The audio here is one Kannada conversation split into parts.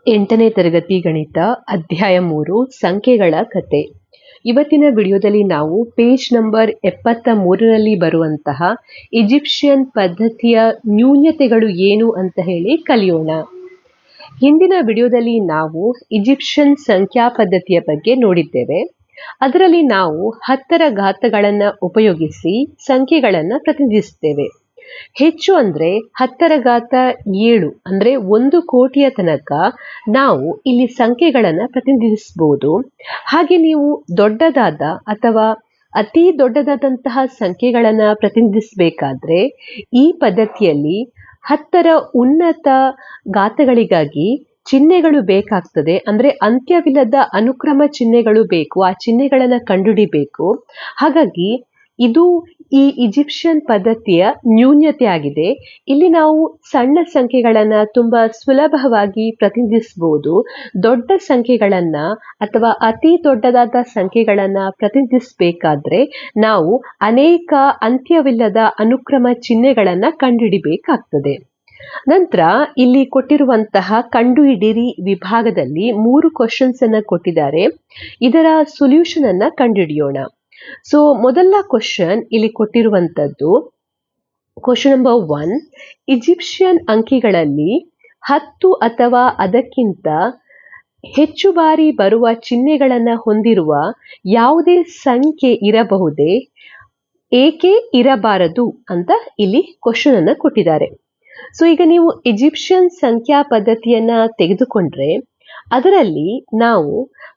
8ನೇ ತರಗತಿ ಗಣಿತ ಅಧ್ಯಾಯ 3 ಸಂಖ್ಯೆಗಳ ಕತೆ. ಇವತ್ತಿನ ವಿಡಿಯೋದಲ್ಲಿ ನಾವು ಪೇಜ್ ನಂಬರ್ 73ರಲ್ಲಿ ಬರುವಂತಹ ಈಜಿಪ್ಷಿಯನ್ ಪದ್ಧತಿಯ ನ್ಯೂನತೆಗಳು ಏನು ಅಂತ ಹೇಳಿ ಕಲಿಯೋಣ. ಹಿಂದಿನ ವಿಡಿಯೋದಲ್ಲಿ ನಾವು ಈಜಿಪ್ಷಿಯನ್ ಸಂಖ್ಯಾ ಪದ್ಧತಿಯ ಬಗ್ಗೆ ನೋಡಿದ್ದೇವೆ. ಅದರಲ್ಲಿ ನಾವು 10ರ ಘಾತಗಳನ್ನು ಉಪಯೋಗಿಸಿ ಸಂಖ್ಯೆಗಳನ್ನು ಪ್ರತಿನಿಧಿಸುತ್ತೇವೆ. ಹೆಚ್ಚು ಅಂದ್ರೆ 10ರ ಘಾತ 7 ಅಂದ್ರೆ 1 ಕೋಟಿಯ ತನಕ ನಾವು ಇಲ್ಲಿ ಸಂಖ್ಯೆಗಳನ್ನು ಪ್ರತಿನಿಧಿಸಬಹುದು. ಹಾಗೆ ನೀವು ದೊಡ್ಡದಾದ ಅಥವಾ ಅತಿ ದೊಡ್ಡದಾದಂತಹ ಸಂಖ್ಯೆಗಳನ್ನು ಪ್ರತಿನಿಧಿಸಬೇಕಾದ್ರೆ ಈ ಪದ್ಧತಿಯಲ್ಲಿ 10ರ ಉನ್ನತ ಘಾತಗಳಿಗಾಗಿ ಚಿಹ್ನೆಗಳು ಬೇಕಾಗ್ತದೆ. ಅಂದ್ರೆ ಅಂತ್ಯವಿಲ್ಲದ ಅನುಕ್ರಮ ಚಿಹ್ನೆಗಳು ಬೇಕು, ಆ ಚಿಹ್ನೆಗಳನ್ನು ಕಂಡುಹಿಡಿಬೇಕು. ಹಾಗಾಗಿ ಇದು ಈ ಈಜಿಪ್ಷಿಯನ್ ಪದ್ಧತಿಯ ನ್ಯೂನತೆ ಆಗಿದೆ. ಇಲ್ಲಿ ನಾವು ಸಣ್ಣ ಸಂಖ್ಯೆಗಳನ್ನು ತುಂಬಾ ಸುಲಭವಾಗಿ ಪ್ರತಿನಿಧಿಸಬಹುದು. ದೊಡ್ಡ ಸಂಖ್ಯೆಗಳನ್ನ ಅಥವಾ ಅತಿ ದೊಡ್ಡದಾದ ಸಂಖ್ಯೆಗಳನ್ನ ಪ್ರತಿನಿಧಿಸಬೇಕಾದ್ರೆ ನಾವು ಅನೇಕ ಅಂತ್ಯವಿಲ್ಲದ ಅನುಕ್ರಮ ಚಿಹ್ನೆಗಳನ್ನ ಕಂಡುಹಿಡಿಬೇಕಾಗ್ತದೆ. ನಂತರ ಇಲ್ಲಿ ಕೊಟ್ಟಿರುವಂತಹ ಕಂಡುಹಿಡಿಯಿರಿ ವಿಭಾಗದಲ್ಲಿ 3 ಕ್ವಶನ್ಸ್ ಅನ್ನ ಕೊಟ್ಟಿದ್ದಾರೆ. ಇದರ ಸೊಲ್ಯೂಷನ್ ಅನ್ನ ಕಂಡುಹಿಡಿಯೋಣ. ಸೊ ಮೊದಲ ಕ್ವಶನ್ ಇಲ್ಲಿ ಕೊಟ್ಟಿರುವಂತದ್ದು ಕ್ವಶನ್ ನಂಬರ್ 1. ಈಜಿಪ್ಷಿಯನ್ ಅಂಕಿಗಳಲ್ಲಿ 10 ಅಥವಾ ಅದಕ್ಕಿಂತ ಹೆಚ್ಚು ಬಾರಿ ಬರುವ ಚಿಹ್ನೆಗಳನ್ನು ಹೊಂದಿರುವ ಯಾವುದೇ ಸಂಖ್ಯೆ ಇರಬಹುದೇ, ಏಕೆ ಇರಬಾರದು ಅಂತ ಇಲ್ಲಿ ಕ್ವಶನ್ ಅನ್ನ ಕೊಟ್ಟಿದ್ದಾರೆ. ಸೊ ಈಗ ನೀವು ಈಜಿಪ್ಷಿಯನ್ ಸಂಖ್ಯಾ ಪದ್ಧತಿಯನ್ನ ತೆಗೆದುಕೊಂಡ್ರೆ ಅದರಲ್ಲಿ ನಾವು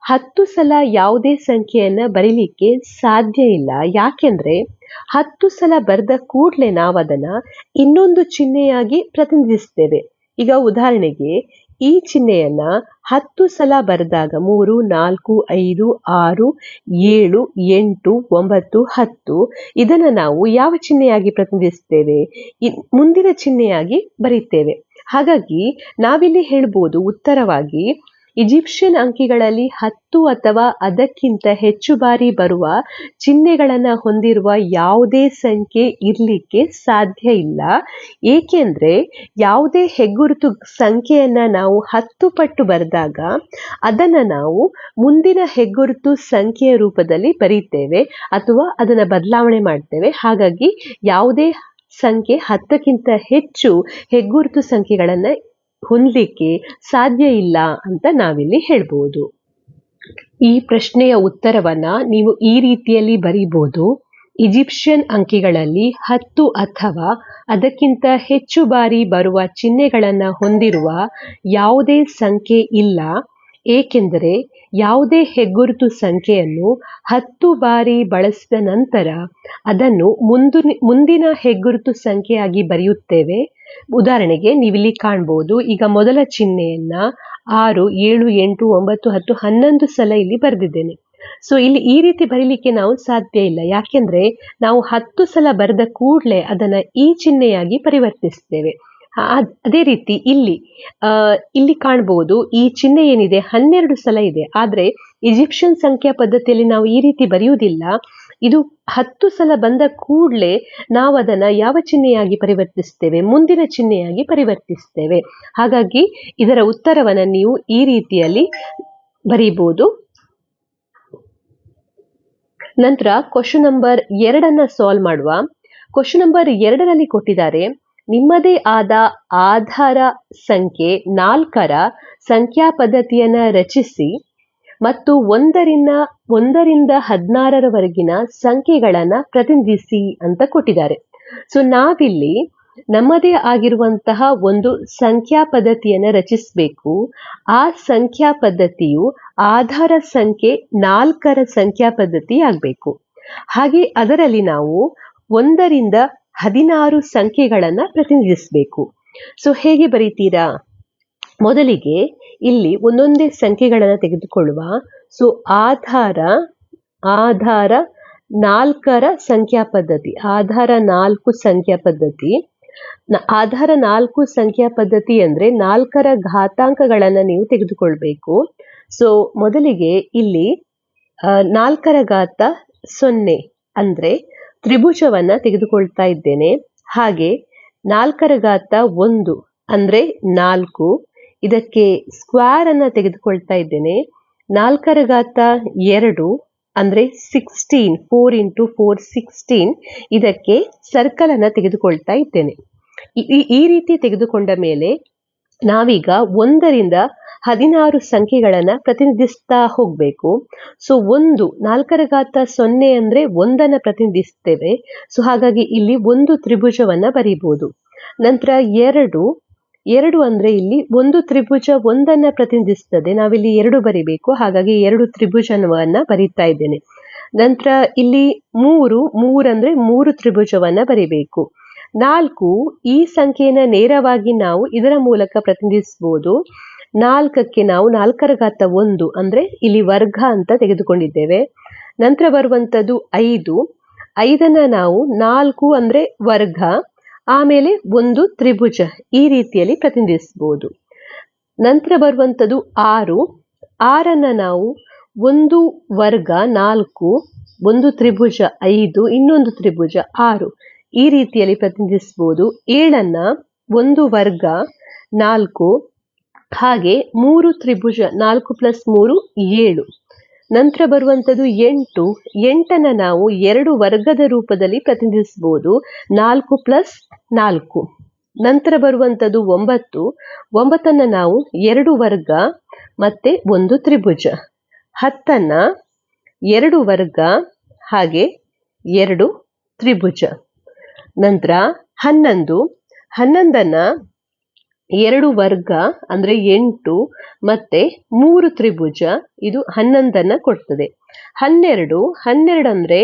10 ಸಲ ಯಾವುದೇ ಸಂಖ್ಯೆಯನ್ನ ಬರೀಲಿಕ್ಕೆ ಸಾಧ್ಯ ಇಲ್ಲ. ಯಾಕೆಂದ್ರೆ 10 ಸಲ ಬರೆದ ಕೂಡಲೇ ನಾವು ಅದನ್ನ ಇನ್ನೊಂದು ಚಿಹ್ನೆಯಾಗಿ ಪ್ರತಿನಿಧಿಸ್ತೇವೆ. ಈಗ ಉದಾಹರಣೆಗೆ ಈ ಚಿಹ್ನೆಯನ್ನ 10 ಸಲ ಬರೆದಾಗ 3, 4, 5, 6, 7, 8, 9, 10 ಇದನ್ನ ನಾವು ಯಾವ ಚಿಹ್ನೆಯಾಗಿ ಪ್ರತಿನಿಧಿಸ್ತೇವೆ? ಮುಂದಿನ ಚಿಹ್ನೆಯಾಗಿ ಬರೀತೇವೆ. ಹಾಗಾಗಿ ನಾವಿಲ್ಲಿ ಹೇಳ್ಬೋದು ಉತ್ತರವಾಗಿ ಈಜಿಪ್ಷಿಯನ್ ಅಂಕಿಗಳಲ್ಲಿ 10 ಅಥವಾ ಅದಕ್ಕಿಂತ ಹೆಚ್ಚು ಬಾರಿ ಬರುವ ಚಿಹ್ನೆಗಳನ್ನು ಹೊಂದಿರುವ ಯಾವುದೇ ಸಂಖ್ಯೆ ಇರಲಿಕ್ಕೆ ಸಾಧ್ಯ ಇಲ್ಲ. ಏಕೆಂದ್ರೆ ಯಾವುದೇ ಹೆಗ್ಗುರುತು ಸಂಖ್ಯೆಯನ್ನ ನಾವು 10 ಪಟ್ಟು ಬರೆದಾಗ ಅದನ್ನ ನಾವು ಮುಂದಿನ ಹೆಗ್ಗುರುತು ಸಂಖ್ಯೆಯ ರೂಪದಲ್ಲಿ ಬರೀತೇವೆ ಅಥವಾ ಅದನ್ನ ಬದಲಾವಣೆ ಮಾಡ್ತೇವೆ. ಹಾಗಾಗಿ ಯಾವುದೇ ಸಂಖ್ಯೆ 10ಕ್ಕಿಂತ ಹೆಚ್ಚು ಹೆಗ್ಗುರುತು ಸಂಖ್ಯೆಗಳನ್ನ ಹೊಂದಲಿಕ್ಕೆ ಸಾಧ್ಯ ಇಲ್ಲ ಅಂತ ನಾವಿಲ್ಲಿ ಹೇಳ್ಬೋದು. ಈ ಪ್ರಶ್ನೆಯ ಉತ್ತರವನ್ನ ನೀವು ಈ ರೀತಿಯಲ್ಲಿ ಬರೀಬಹುದು. ಈಜಿಪ್ಷಿಯನ್ ಅಂಕಿಗಳಲ್ಲಿ 10 ಅಥವಾ ಅದಕ್ಕಿಂತ ಹೆಚ್ಚು ಬಾರಿ ಬರುವ ಚಿಹ್ನೆಗಳನ್ನು ಹೊಂದಿರುವ ಯಾವುದೇ ಸಂಖ್ಯೆ ಇಲ್ಲ. ಏಕೆಂದರೆ ಯಾವುದೇ ಹೆಗ್ಗುರುತು ಸಂಖ್ಯೆಯನ್ನು 10 ಬಾರಿ ಬಳಸಿದ ನಂತರ ಅದನ್ನು ಮುಂದಿನ ಹೆಗ್ಗುರುತು ಸಂಖ್ಯೆಯಾಗಿ ಬರೆಯುತ್ತೇವೆ. ಉದಾಹರಣೆಗೆ ನೀವಿಲ್ಲಿ ಕಾಣ್ಬೋದು, ಈಗ ಮೊದಲ ಚಿಹ್ನೆಯನ್ನ 6, 7, 8, 9, 10, 11 ಸಲ ಇಲ್ಲಿ ಬರೆದಿದ್ದೇನೆ. ಸೊ ಇಲ್ಲಿ ಈ ರೀತಿ ಬರೀಲಿಕ್ಕೆ ನಾವು ಸಾಧ್ಯ ಇಲ್ಲ. ಯಾಕೆಂದ್ರೆ ನಾವು 10 ಸಲ ಬರೆದ ಕೂಡಲೇ ಅದನ್ನ ಈ ಚಿಹ್ನೆಯಾಗಿ ಪರಿವರ್ತಿಸ್ತೇವೆ. ಅದೇ ರೀತಿ ಇಲ್ಲಿ ಕಾಣ್ಬೋದು, ಈ ಚಿಹ್ನೆ ಏನಿದೆ 12 ಸಲ ಇದೆ. ಆದ್ರೆ ಈಜಿಪ್ಷಿಯನ್ ಸಂಖ್ಯಾ ಪದ್ಧತಿಯಲ್ಲಿ ನಾವು ಈ ರೀತಿ ಬರೆಯುವುದಿಲ್ಲ. ಇದು 10 ಸಲ ಬಂದ ಕೂಡಲೇ ನಾವು ಅದನ್ನ ಯಾವ ಚಿಹ್ನೆಯಾಗಿ ಪರಿವರ್ತಿಸ್ತೇವೆ? ಮುಂದಿನ ಚಿಹ್ನೆಯಾಗಿ ಪರಿವರ್ತಿಸ್ತೇವೆ. ಹಾಗಾಗಿ ಇದರ ಉತ್ತರವನ್ನ ನೀವು ಈ ರೀತಿಯಲ್ಲಿ ಬರೀಬಹುದು. ನಂತರ ಕ್ವಶನ್ ನಂಬರ್ 2 ಸಾಲ್ವ್ ಮಾಡುವ. ಕ್ವಶನ್ ನಂಬರ್ 2ರಲ್ಲಿ ಕೊಟ್ಟಿದ್ದಾರೆ, ನಿಮ್ಮದೇ ಆದ ಆಧಾರ ಸಂಖ್ಯೆ 4ರ ಸಂಖ್ಯಾ ಪದ್ಧತಿಯನ್ನ ರಚಿಸಿ ಮತ್ತು 1ರಿಂದ 16ರವರೆಗಿನ ಸಂಖ್ಯೆಗಳನ್ನ ಪ್ರತಿನಿಧಿಸಿ ಅಂತ ಕೊಟ್ಟಿದ್ದಾರೆ. ಸೊ ನಾವಿಲ್ಲಿ ನಮ್ಮದೇ ಆಗಿರುವಂತಹ ಒಂದು ಸಂಖ್ಯಾ ಪದ್ಧತಿಯನ್ನ ರಚಿಸಬೇಕು. ಆ ಸಂಖ್ಯಾ ಪದ್ಧತಿಯು ಆಧಾರ ಸಂಖ್ಯೆ 4ರ ಸಂಖ್ಯಾ ಪದ್ಧತಿ ಆಗಬೇಕು. ಹಾಗೆ ಅದರಲ್ಲಿ ನಾವು 1ರಿಂದ 16 ಸಂಖ್ಯೆಗಳನ್ನ ಪ್ರತಿನಿಧಿಸಬೇಕು. ಸೊ ಹೇಗೆ ಬರೀತೀರಾ? ಮೊದಲಿಗೆ ಇಲ್ಲಿ ಒಂದೊಂದೇ ಸಂಖ್ಯೆಗಳನ್ನು ತೆಗೆದುಕೊಳ್ಳುವ. ಸೊ ಆಧಾರ 4ರ ಸಂಖ್ಯಾ ಪದ್ಧತಿ, ಆಧಾರ 4 ಸಂಖ್ಯಾ ಪದ್ಧತಿ. ಆಧಾರ 4 ಸಂಖ್ಯಾ ಪದ್ಧತಿ ಅಂದ್ರೆ 4ರ ಘಾತಾಂಕಗಳನ್ನ ನೀವು ತೆಗೆದುಕೊಳ್ಬೇಕು. ಸೊ ಮೊದಲಿಗೆ ಇಲ್ಲಿ 4ರ ಘಾತ 0 ಅಂದ್ರೆ ತ್ರಿಭುಜವನ್ನ ತೆಗೆದುಕೊಳ್ತಾ ಇದ್ದೇನೆ. ಹಾಗೆ 4ರ ಘಾತ 1 ಅಂದ್ರೆ 4. ಇದಕ್ಕೆ ಸ್ಕ್ವೇರ್ ಅನ್ನ ತೆಗೆದುಕೊಳ್ತಾ ಇದ್ದೇನೆ. 4 ಅಂದ್ರೆ 16, 4 into 4 16. ಇದಕ್ಕೆ ಸರ್ಕಲ್ ಅನ್ನ ತೆಗೆದುಕೊಳ್ತಾ ಇದ್ದೇನೆ. ಈ ರೀತಿ ತೆಗೆದುಕೊಂಡ ಮೇಲೆ ನಾವೀಗ 1ರಿಂದ 16 ಸಂಖ್ಯೆಗಳನ್ನ ಪ್ರತಿನಿಧಿಸ್ತಾ ಹೋಗ್ಬೇಕು. ಸೊ 4 ಅಂದ್ರೆ 1 ಪ್ರತಿನಿಧಿಸ್ತೇವೆ. ಸೊ ಹಾಗಾಗಿ ಇಲ್ಲಿ ಒಂದು ತ್ರಿಭುಜವನ್ನ ಬರೀಬಹುದು. ನಂತರ 2 ಅಂದ್ರೆ ಇಲ್ಲಿ ಒಂದು ತ್ರಿಭುಜ 1 ಪ್ರತಿನಿಧಿಸ್ತದೆ, ನಾವಿಲ್ಲಿ 2 ಬರಿಬೇಕು. ಹಾಗಾಗಿ 2 ತ್ರಿಭುಜವನ್ನ ಬರೀತಾ ಇದ್ದೇನೆ. ನಂತರ ಇಲ್ಲಿ 3 ಅಂದ್ರೆ 3 ತ್ರಿಭುಜವನ್ನ ಬರಿಬೇಕು. 4 ಈ ಸಂಖ್ಯೆಯನ್ನ ನೇರವಾಗಿ ನಾವು ಇದರ ಮೂಲಕ ಪ್ರತಿನಿಧಿಸಬಹುದು. 4ಕ್ಕೆ ನಾವು 4 ಅಂದ್ರೆ ಇಲ್ಲಿ ವರ್ಗ ಅಂತ ತೆಗೆದುಕೊಂಡಿದ್ದೇವೆ. ನಂತರ ಬರುವಂತದ್ದು 5 ನಾವು 4 ಅಂದ್ರೆ ವರ್ಗ, ಆಮೇಲೆ ಒಂದು ತ್ರಿಭುಜ, ಈ ರೀತಿಯಲ್ಲಿ ಪ್ರತಿನಿಧಿಸಬಹುದು. ನಂತರ ಬರುವಂತದ್ದು 6 ನಾವು ಒಂದು ವರ್ಗ 4, ಒಂದು ತ್ರಿಭುಜ 5, ಇನ್ನೊಂದು ತ್ರಿಭುಜ 6, ಈ ರೀತಿಯಲ್ಲಿ ಪ್ರತಿನಿಧಿಸಬಹುದು. 7 ಒಂದು ವರ್ಗ 4, ಹಾಗೆ 3 ತ್ರಿಭುಜ 4 + 3 7. ನಂತರ ಬರುವಂತದ್ದು 8 ನಾವು 2 ವರ್ಗದ ರೂಪದಲ್ಲಿ ಪ್ರತಿನಿಧಿಸಬಹುದು, 4 + 4. ನಂತರ ಬರುವಂತದ್ದು 9 ನಾವು 2 ವರ್ಗ ಮತ್ತೆ ಒಂದು ತ್ರಿಭುಜ. 10 2 ವರ್ಗ ಹಾಗೆ 2 ತ್ರಿಭುಜ. ನಂತರ 11 2 ವರ್ಗ ಅಂದ್ರೆ 8 ಮತ್ತೆ 3 ತ್ರಿಭುಜ, ಇದು 11 ಕೊಡ್ತದೆ. 12 ಅಂದ್ರೆ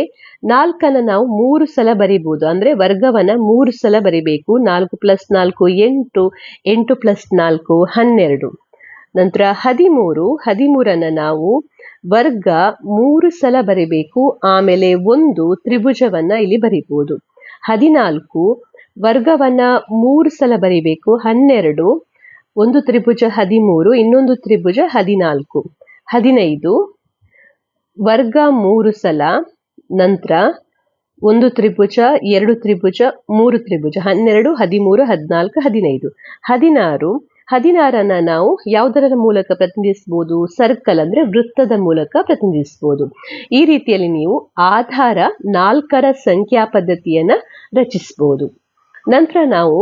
4 ನಾವು 3 ಸಲ ಬರಿಬಹುದು, ಅಂದ್ರೆ ವರ್ಗವನ್ನ 3 ಸಲ ಬರಿಬೇಕು. 4 + 4 8, 8 + 4 12. ನಂತರ 13 ನಾವು ವರ್ಗ 3 ಸಲ ಬರಿಬೇಕು, ಆಮೇಲೆ ಒಂದು ತ್ರಿಭುಜವನ್ನ ಇಲ್ಲಿ ಬರಿಬಹುದು. 14 ವರ್ಗವನ್ನ 3 ಸಲ ಬರಿಬೇಕು. 12 ಒಂದು ತ್ರಿಭುಜ 13, ಇನ್ನೊಂದು ತ್ರಿಭುಜ 14. 15 ವರ್ಗ 3 ಸಲ, ನಂತರ ಒಂದು ತ್ರಿಭುಜ 2 ತ್ರಿಭುಜ 3 ತ್ರಿಭುಜ. 12 13 14 15. 16 ನಾವು ಯಾವುದರ ಮೂಲಕ ಪ್ರತಿನಿಧಿಸಬಹುದು? ಸರ್ಕಲ್ ಅಂದ್ರೆ ವೃತ್ತದ ಮೂಲಕ ಪ್ರತಿನಿಧಿಸಬಹುದು. ಈ ರೀತಿಯಲ್ಲಿ ನೀವು ಆಧಾರ 4ರ ಸಂಖ್ಯಾ ಪದ್ಧತಿಯನ್ನ ರಚಿಸಬಹುದು. ನಂತರ ನಾವು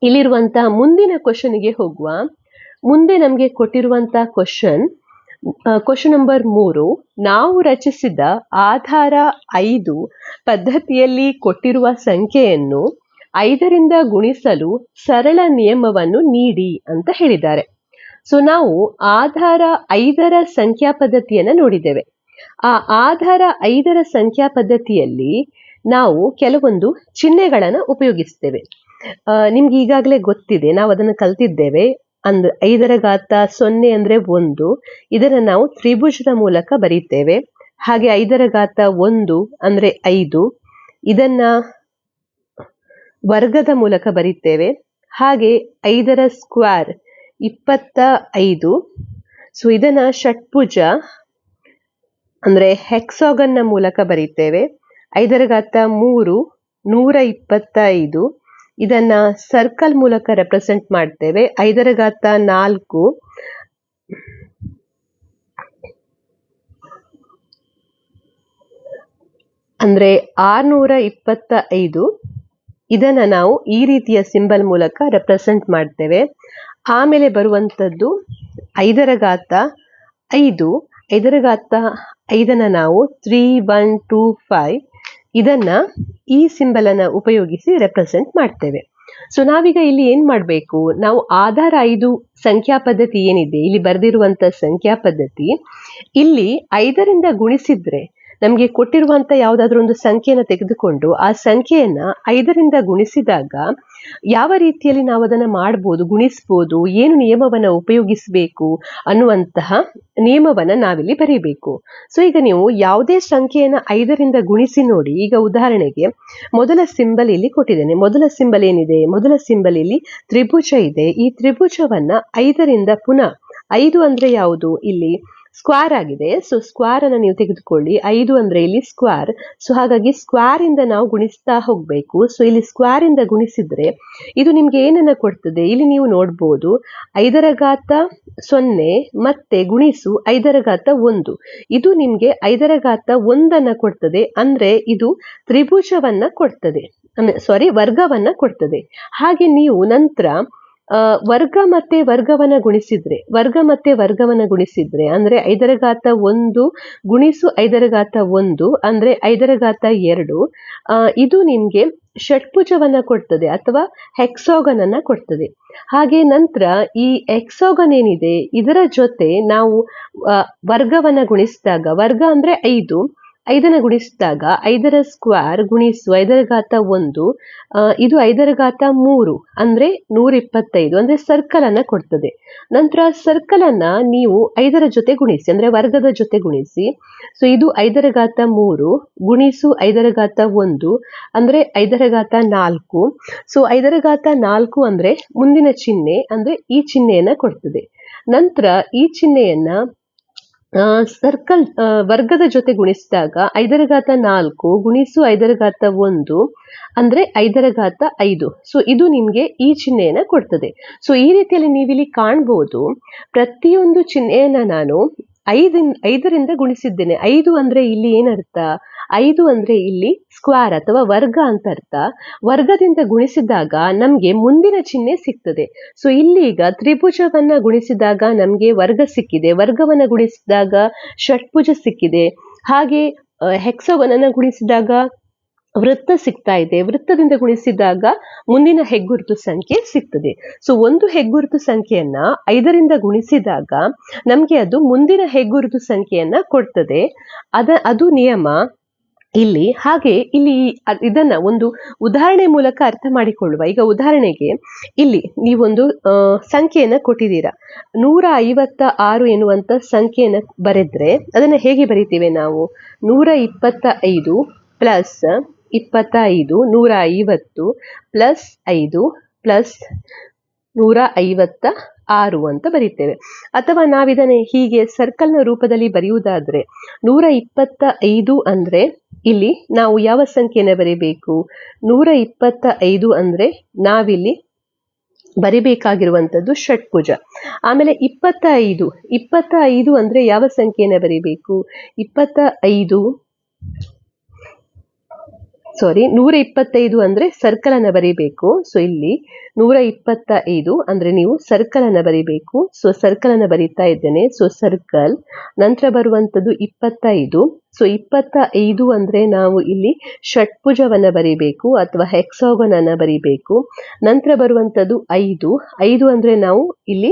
ಇಲ್ಲಿರುವಂತಹ ಮುಂದಿನ ಕ್ವಶನ್ಗೆ ಹೋಗುವ. ಮುಂದೆ ನಮಗೆ ಕೊಟ್ಟಿರುವಂತಹ ಕ್ವಶನ್ ನಂಬರ್ 3. ನಾವು ರಚಿಸಿದ ಆಧಾರ 5 ಪದ್ಧತಿಯಲ್ಲಿ ಕೊಟ್ಟಿರುವ ಸಂಖ್ಯೆಯನ್ನು 5ರಿಂದ ಗುಣಿಸಲು ಸರಳ ನಿಯಮವನ್ನು ನೀಡಿ ಅಂತ ಹೇಳಿದ್ದಾರೆ. ಸೊ ನಾವು ಆಧಾರ 5ರ ಸಂಖ್ಯಾ ಪದ್ಧತಿಯನ್ನ ನೋಡಿದ್ದೇವೆ. ಆ ಆಧಾರ 5ರ ಸಂಖ್ಯಾ ಪದ್ಧತಿಯಲ್ಲಿ ನಾವು ಕೆಲವೊಂದು ಚಿಹ್ನೆಗಳನ್ನು ಉಪಯೋಗಿಸ್ತೇವೆ. ನಿಮ್ಗೆ ಈಗಾಗಲೇ ಗೊತ್ತಿದೆ, ನಾವು ಅದನ್ನು ಕಲ್ತಿದ್ದೇವೆ. 5ರ ಘಾತ 0 ಅಂದ್ರೆ 1, ಇದನ್ನ ನಾವು ತ್ರಿಭುಜದ ಮೂಲಕ ಬರೀತೇವೆ. ಹಾಗೆ 5ರ ಘಾತ 1 ಅಂದ್ರೆ 5, ಇದನ್ನ ವರ್ಗದ ಮೂಲಕ ಬರೀತೇವೆ. ಹಾಗೆ 5ರ ಸ್ಕ್ವೇರ್ 25, ಸೊ ಇದನ್ನ ಷಟ್ಭುಜ ಅಂದ್ರೆ ಹೆಕ್ಸಾಗನ್ನ ಮೂಲಕ ಬರೀತೇವೆ. 5ರ ಘಾತ 3 125, ಇದನ್ನ ಸರ್ಕಲ್ ಮೂಲಕ ರೆಪ್ರೆಸೆಂಟ್ ಮಾಡ್ತೇವೆ. 5ರ ಘಾತ 4 ಅಂದ್ರೆ 625, ಇದನ್ನ ನಾವು ಈ ರೀತಿಯ ಸಿಂಬಲ್ ಮೂಲಕ ರೆಪ್ರೆಸೆಂಟ್ ಮಾಡ್ತೇವೆ. ಆಮೇಲೆ ಬರುವಂತದ್ದು 5ರ ಘಾತ 5, 5ರ ಘಾತ 5 ನಾವು 3125, ಇದನ್ನ ಈ ಸಿಂಬಲ್ ಅನ್ನ ಉಪಯೋಗಿಸಿ ರೆಪ್ರೆಸೆಂಟ್ ಮಾಡ್ತೇವೆ. ಸೊ ನಾವೀಗ ಇಲ್ಲಿ ಏನ್ ಮಾಡಬೇಕು? ನಾವು ಆಧಾರ 5 ಸಂಖ್ಯಾ ಪದ್ಧತಿ ಏನಿದೆ, ಇಲ್ಲಿ ಬರೆದಿರುವಂತ ಸಂಖ್ಯಾ ಪದ್ಧತಿ, ಇಲ್ಲಿ 5ರಿಂದ ಗುಣಿಸಿದ್ರೆ ನಮಗೆ ಕೊಟ್ಟಿರುವಂತ ಯಾವುದಾದ್ರೂ ಒಂದು ಸಂಖ್ಯೆಯನ್ನು ತೆಗೆದುಕೊಂಡು ಆ ಸಂಖ್ಯೆಯನ್ನ 5ರಿಂದ ಗುಣಿಸಿದಾಗ ಯಾವ ರೀತಿಯಲ್ಲಿ ನಾವು ಅದನ್ನ ಮಾಡಬಹುದು, ಗುಣಿಸಬಹುದು, ಏನು ನಿಯಮವನ್ನ ಉಪಯೋಗಿಸಬೇಕು ಅನ್ನುವಂತಹ ನಿಯಮವನ್ನ ನಾವಿಲ್ಲಿ ಬರೀಬೇಕು. ಸೊ ಈಗ ನೀವು ಯಾವುದೇ ಸಂಖ್ಯೆಯನ್ನ 5ರಿಂದ ಗುಣಿಸಿ ನೋಡಿ. ಈಗ ಉದಾಹರಣೆಗೆ ಮೊದಲ ಸಿಂಬಲ್ ಇಲ್ಲಿ ಕೊಟ್ಟಿದ್ದೇನೆ. ಮೊದಲ ಸಿಂಬಲ್ ಏನಿದೆ? ಮೊದಲ ಸಿಂಬಲ್ ಇಲ್ಲಿ ತ್ರಿಭುಜ ಇದೆ. ಈ ತ್ರಿಭುಜವನ್ನ 5ರಿಂದ ಪುನಃ 5 ಅಂದ್ರೆ ಯಾವುದು? ಇಲ್ಲಿ ಸ್ಕ್ವೇರ್ ಆಗಿದೆ. ಸೊ ಸ್ಕ್ವೇರ್ ಅನ್ನು ನೀವು ತೆಗೆದುಕೊಳ್ಳಿ. 5 ಅಂದ್ರೆ ಇಲ್ಲಿ ಸ್ಕ್ವೇರ್. ಸೊ ಹಾಗಾಗಿ ಸ್ಕ್ವೇರ್ ಇಂದ ನಾವು ಗುಣಿಸ್ತಾ ಹೋಗ್ಬೇಕು. ಸೊ ಇಲ್ಲಿ ಸ್ಕ್ವೇರ್ ಇಂದ ಗುಣಿಸಿದ್ರೆ ಇದು ನಿಮ್ಗೆ ಏನನ್ನ ಕೊಡ್ತದೆ, ಇಲ್ಲಿ ನೀವು ನೋಡ್ಬೋದು 5ರ ಘಾತ 0 ಮತ್ತೆ ಗುಣಿಸು 5ರ ಘಾತ 1. ಇದು ನಿಮ್ಗೆ 5ರ ಘಾತ 1 ಕೊಡ್ತದೆ. ಅಂದ್ರೆ ಇದು ತ್ರಿಭುಜವನ್ನ ಕೊಡ್ತದೆ, ವರ್ಗವನ್ನ ಕೊಡ್ತದೆ. ಹಾಗೆ ನೀವು ನಂತರ ವರ್ಗ ಮತ್ತೆ ವರ್ಗವನ್ನ ಗುಣಿಸಿದ್ರೆ ಅಂದ್ರೆ 5ರ ಘಾತ 1 ಗುಣಿಸು 5ರ ಘಾತ 1 ಅಂದ್ರೆ 5ರ ಘಾತ 2. ಇದು ನಿಮ್ಗೆ ಷಟ್ಭುಜವನ್ನ ಕೊಡ್ತದೆ ಅಥವಾ ಹೆಕ್ಸಾಗನ್ ಅನ್ನ ಕೊಡ್ತದೆ. ಹಾಗೆ ನಂತರ ಈ ಹೆಕ್ಸಾಗನ್ ಏನಿದೆ ಇದರ ಜೊತೆ ನಾವು ವರ್ಗವನ್ನ ಗುಣಿಸಿದಾಗ, ವರ್ಗ ಅಂದ್ರೆ 5ನ ಗುಣಿಸಿದಾಗ 5ರ ಸ್ಕ್ವೇರ್ ಗುಣಿಸು 5ರ ಘಾತ 1, ಇದು 5ರ ಘಾತ 3 ಅಂದ್ರೆ 125 ಅಂದ್ರೆ ಸರ್ಕಲ್ ಅನ್ನ ಕೊಡ್ತದೆ. ನಂತರ ಸರ್ಕಲ್ ಅನ್ನ ನೀವು 5ರ ಜೊತೆ ಗುಣಿಸಿ ಅಂದ್ರೆ ವರ್ಗದ ಜೊತೆ ಗುಣಿಸಿ. ಸೊ ಇದು 5ರ ಘಾತ 3 ಗುಣಿಸು 5ರ ಘಾತ 1 ಅಂದ್ರೆ 5ರ ಘಾತ 4. ಸೊ 5ರ ಘಾತ 4 ಅಂದ್ರೆ ಮುಂದಿನ ಚಿಹ್ನೆ ಅಂದ್ರೆ ಈ ಚಿಹ್ನೆಯನ್ನ ಕೊಡ್ತದೆ. ನಂತರ ಈ ಚಿಹ್ನೆಯನ್ನ ವರ್ಗದ ಜೊತೆ ಗುಣಿಸಿದಾಗ 5ರ ಘಾತ 4 ಗುಣಿಸು 5ರ ಘಾತ 1 ಅಂದ್ರೆ 5ರ ಘಾತ 5. ಸೊ ಇದು ನಿಮ್ಗೆ ಈ ಚಿಹ್ನೆಯನ್ನ ಕೊಡ್ತದೆ. ಸೊ ಈ ರೀತಿಯಲ್ಲಿ ನೀವಿಲ್ಲಿ ಕಾಣ್ಬೋದು, ಪ್ರತಿಯೊಂದು ಚಿಹ್ನೆಯನ್ನ ನಾನು 5ರಿಂದ ಗುಣಿಸಿದ್ದೇನೆ. 5 ಅಂದ್ರೆ ಇಲ್ಲಿ ಏನರ್ಥ, 5 ಅಂದ್ರೆ ಇಲ್ಲಿ ಸ್ಕ್ವೇರ್ ಅಥವಾ ವರ್ಗ ಅಂತ ಅರ್ಥ. ವರ್ಗದಿಂದ ಗುಣಿಸಿದಾಗ ನಮ್ಗೆ ಮುಂದಿನ ಚಿಹ್ನೆ ಸಿಗ್ತದೆ. ಸೊ ಇಲ್ಲಿ ಈಗ ತ್ರಿಭುಜವನ್ನ ಗುಣಿಸಿದಾಗ ನಮ್ಗೆ ವರ್ಗ ಸಿಕ್ಕಿದೆ, ವರ್ಗವನ್ನ ಗುಣಿಸಿದಾಗ ಷಟ್ಭುಜ ಸಿಕ್ಕಿದೆ. ಹಾಗೆ ಹೆಕ್ಸಾಗನ್ ಅನ್ನ ಗುಣಿಸಿದಾಗ ವೃತ್ತ ಸಿಗ್ತಾ ಇದೆ, ವೃತ್ತದಿಂದ ಗುಣಿಸಿದಾಗ ಮುಂದಿನ ಹೆಗ್ಗುರುತು ಸಂಖ್ಯೆ ಸಿಗ್ತದೆ. ಸೊ ಒಂದು ಹೆಗ್ಗುರುತು ಸಂಖ್ಯೆಯನ್ನ 5ರಿಂದ ಗುಣಿಸಿದಾಗ ನಮ್ಗೆ ಅದು ಮುಂದಿನ ಹೆಗ್ಗುರುತು ಸಂಖ್ಯೆಯನ್ನ ಕೊಡ್ತದೆ. ಅದು ನಿಯಮ ಇಲ್ಲಿ. ಹಾಗೆ ಇಲ್ಲಿ ಇದನ್ನ ಒಂದು ಉದಾಹರಣೆ ಮೂಲಕ ಅರ್ಥ ಮಾಡಿಕೊಳ್ಳುವ. ಈಗ ಉದಾಹರಣೆಗೆ ಇಲ್ಲಿ ನೀವೊಂದು ಸಂಖ್ಯೆಯನ್ನ ಕೊಟ್ಟಿದ್ದೀರಾ, 156 ಎನ್ನುವಂತ ಸಂಖ್ಯೆಯನ್ನ ಬರೆದ್ರೆ ಅದನ್ನ ಹೇಗೆ ಬರೀತೀವಿ ನಾವು, 125 ಪ್ಲಸ್ 25 150 ಪ್ಲಸ್ 5 ಪ್ಲಸ್ 156 ಅಂತ ಬರೀತೇವೆ. ಅಥವಾ ನಾವಿದನ್ನೇ ಹೀಗೆ ಸರ್ಕಲ್ನ ರೂಪದಲ್ಲಿ ಬರೆಯುವುದಾದ್ರೆ 125 ಅಂದ್ರೆ ಇಲ್ಲಿ ನಾವು ಯಾವ ಸಂಖ್ಯೆಯನ್ನು ಬರೀಬೇಕು, 125 ಅಂದ್ರೆ ನಾವಿಲ್ಲಿ ಬರಿಬೇಕಾಗಿರುವಂತದ್ದು ಷಟ್ಭುಜ. ಆಮೇಲೆ 25 ಅಂದ್ರೆ ಯಾವ ಸಂಖ್ಯೆಯನ್ನು ಬರಿಬೇಕು, 125 ಅಂದ್ರೆ ಸರ್ಕಲ್ ಅನ್ನ ಬರೀಬೇಕು. ಸೊ ಇಲ್ಲಿ 125 ಅಂದ್ರೆ ನೀವು ಸರ್ಕಲ್ ಅನ್ನ ಬರೀಬೇಕು. ಸೊ ಸರ್ಕಲ್ ಅನ್ನ ಬರೀತಾ ಇದ್ದೇನೆ. ಸೊ ಸರ್ಕಲ್ ನಂತರ ಬರುವಂತದ್ದು 25. ಸೊ 25 ಅಂದ್ರೆ ನಾವು ಇಲ್ಲಿ ಷಟ್ಭುಜವನ್ನ ಬರೀಬೇಕು ಅಥವಾ ಹೆಕ್ಸಾಗನ್ ಅನ್ನ ಬರೀಬೇಕು. ನಂತರ ಬರುವಂತದ್ದು 5 ಅಂದ್ರೆ ನಾವು ಇಲ್ಲಿ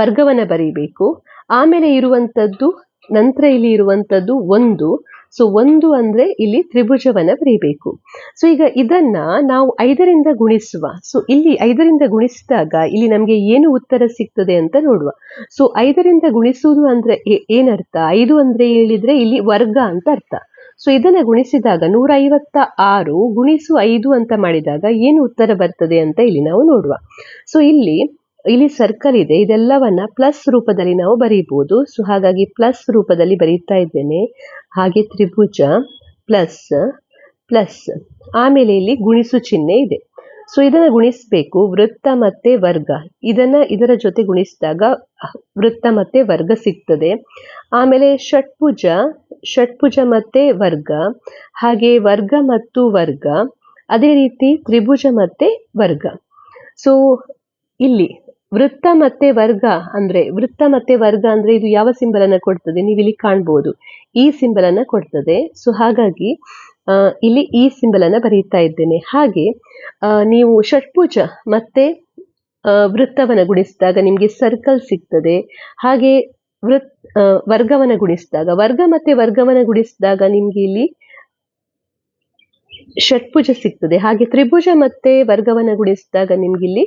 ವರ್ಗವನ್ನ ಬರೀಬೇಕು. ಆಮೇಲೆ ಇರುವಂತದ್ದು ನಂತರ ಇಲ್ಲಿ ಇರುವಂತದ್ದು 1. ಸೊ 1 ಅಂದ್ರೆ ಇಲ್ಲಿ ತ್ರಿಭುಜವನ್ನ ಬರೀಬೇಕು. ಸೊ ಈಗ ಇದನ್ನ ನಾವು 5ರಿಂದ ಗುಣಿಸುವ. ಸೊ ಇಲ್ಲಿ 5ರಿಂದ ಗುಣಿಸಿದಾಗ ಇಲ್ಲಿ ನಮ್ಗೆ ಏನು ಉತ್ತರ ಸಿಗ್ತದೆ ಅಂತ ನೋಡುವ. ಸೊ 5ರಿಂದ ಗುಣಿಸುವುದು ಅಂದ್ರೆ ಏನರ್ಥ, 5 ಅಂದ್ರೆ ಹೇಳಿದ್ರೆ ಇಲ್ಲಿ ವರ್ಗ ಅಂತ ಅರ್ಥ. ಸೊ ಇದನ್ನ ಗುಣಿಸಿದಾಗ 156 ಗುಣಿಸು 5 ಅಂತ ಮಾಡಿದಾಗ ಏನು ಉತ್ತರ ಬರ್ತದೆ ಅಂತ ಇಲ್ಲಿ ನಾವು ನೋಡುವ. ಸೊ ಇಲ್ಲಿ ಸರ್ಕಲ್ ಇದೆ, ಇದೆಲ್ಲವನ್ನ ಪ್ಲಸ್ ರೂಪದಲ್ಲಿ ನಾವು ಬರೀಬಹುದು. ಸೊ ಹಾಗಾಗಿ ಪ್ಲಸ್ ರೂಪದಲ್ಲಿ ಬರೀತಾ ಇದ್ದೇನೆ. ಹಾಗೆ ತ್ರಿಭುಜ ಪ್ಲಸ್ ಪ್ಲಸ್, ಆಮೇಲೆ ಇಲ್ಲಿ ಗುಣಿಸು ಚಿಹ್ನೆ ಇದೆ. ಸೊ ಇದನ್ನ ಗುಣಿಸ್ಬೇಕು, ವೃತ್ತ ಮತ್ತೆ ವರ್ಗ. ಇದರ ಜೊತೆ ಗುಣಿಸಿದಾಗ ವೃತ್ತ ಮತ್ತೆ ವರ್ಗ ಸಿಗ್ತದೆ. ಆಮೇಲೆ ಷಟ್ಭುಜ ಮತ್ತೆ ವರ್ಗ, ಹಾಗೆ ವರ್ಗ ಮತ್ತು ವರ್ಗ, ಅದೇ ರೀತಿ ತ್ರಿಭುಜ ಮತ್ತೆ ವರ್ಗ. ಸೊ ಇಲ್ಲಿ ವೃತ್ತ ಮತ್ತೆ ವರ್ಗ ಅಂದ್ರೆ ಇದು ಯಾವ ಸಿಂಬಲ್ ಅನ್ನ ಕೊಡ್ತದೆ, ನೀವು ಇಲ್ಲಿ ಕಾಣ್ಬೋದು, ಈ ಸಿಂಬಲ್ ಅನ್ನ ಕೊಡ್ತದೆ. ಸೊ ಹಾಗಾಗಿ ಇಲ್ಲಿ ಈ ಸಿಂಬಲ್ ಅನ್ನ ಬರೀತಾ ಇದ್ದೇನೆ. ಹಾಗೆ ನೀವು ಷಟ್ಭುಜ ಮತ್ತೆ ವೃತ್ತವನ್ನ ಗುಣಿಸಿದಾಗ ನಿಮ್ಗೆ ಸರ್ಕಲ್ ಸಿಗ್ತದೆ. ಹಾಗೆ ವರ್ಗವನ್ನ ಗುಣಿಸಿದಾಗ, ವರ್ಗ ಮತ್ತೆ ವರ್ಗವನ್ನ ಗುಣಿಸಿದಾಗ ನಿಮ್ಗೆ ಇಲ್ಲಿ ಷಟ್ಭುಜ ಸಿಗ್ತದೆ. ಹಾಗೆ ತ್ರಿಭುಜ ಮತ್ತೆ ವರ್ಗವನ್ನ ಗುಣಿಸಿದಾಗ ನಿಮ್ಗೆ ಇಲ್ಲಿ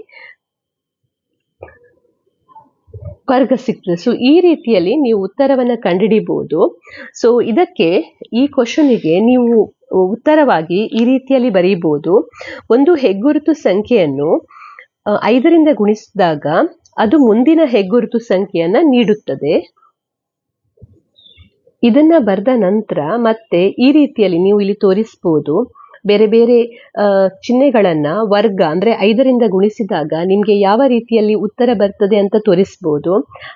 ವರ್ಗ ಸಿಗ್ತದೆ. ಸೊ ಈ ರೀತಿಯಲ್ಲಿ ನೀವು ಉತ್ತರವನ್ನ ಕಂಡುಹಿಡಿಬಹುದು. ಸೊ ಈ ಕ್ವಶನ್ಗೆ ನೀವು ಉತ್ತರವಾಗಿ ಈ ರೀತಿಯಲ್ಲಿ ಬರೀಬಹುದು. ಒಂದು ಹೆಗ್ಗುರುತು ಸಂಖ್ಯೆಯನ್ನು 5ರಿಂದ ಗುಣಿಸಿದಾಗ ಅದು ಮುಂದಿನ ಹೆಗ್ಗುರುತು ಸಂಖ್ಯೆಯನ್ನ ನೀಡುತ್ತದೆ. ಇದನ್ನ ಬರೆದ ನಂತರ ಮತ್ತೆ ಈ ರೀತಿಯಲ್ಲಿ ನೀವು ಇಲ್ಲಿ ತೋರಿಸ್ಬೋದು, ಬೇರೆ ಬೇರೆ ಚಿಹ್ನೆಗಳನ್ನ ವರ್ಗ ಅಂದ್ರೆ 5ರಿಂದ ಗುಣಿಸಿದಾಗ ನಿಮ್ಗೆ ಯಾವ ರೀತಿಯಲ್ಲಿ ಉತ್ತರ ಬರ್ತದೆ ಅಂತ ತೋರಿಸ್ಬೋದು.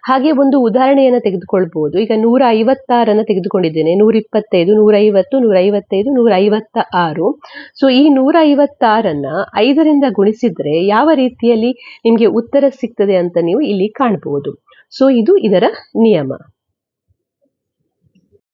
ಹಾಗೆ ಒಂದು ಉದಾಹರಣೆಯನ್ನ ತೆಗೆದುಕೊಳ್ಬಹುದು. ಈಗ 156 ತೆಗೆದುಕೊಂಡಿದ್ದೇನೆ. 125, 150, 155, 156. ಸೊ ಈ 156 5ರಿಂದ ಗುಣಿಸಿದ್ರೆ ಯಾವ ರೀತಿಯಲ್ಲಿ ನಿಮ್ಗೆ ಉತ್ತರ ಸಿಗ್ತದೆ ಅಂತ ನೀವು ಇಲ್ಲಿ ಕಾಣಬಹುದು. ಸೊ ಇದು ಇದರ ನಿಯಮ.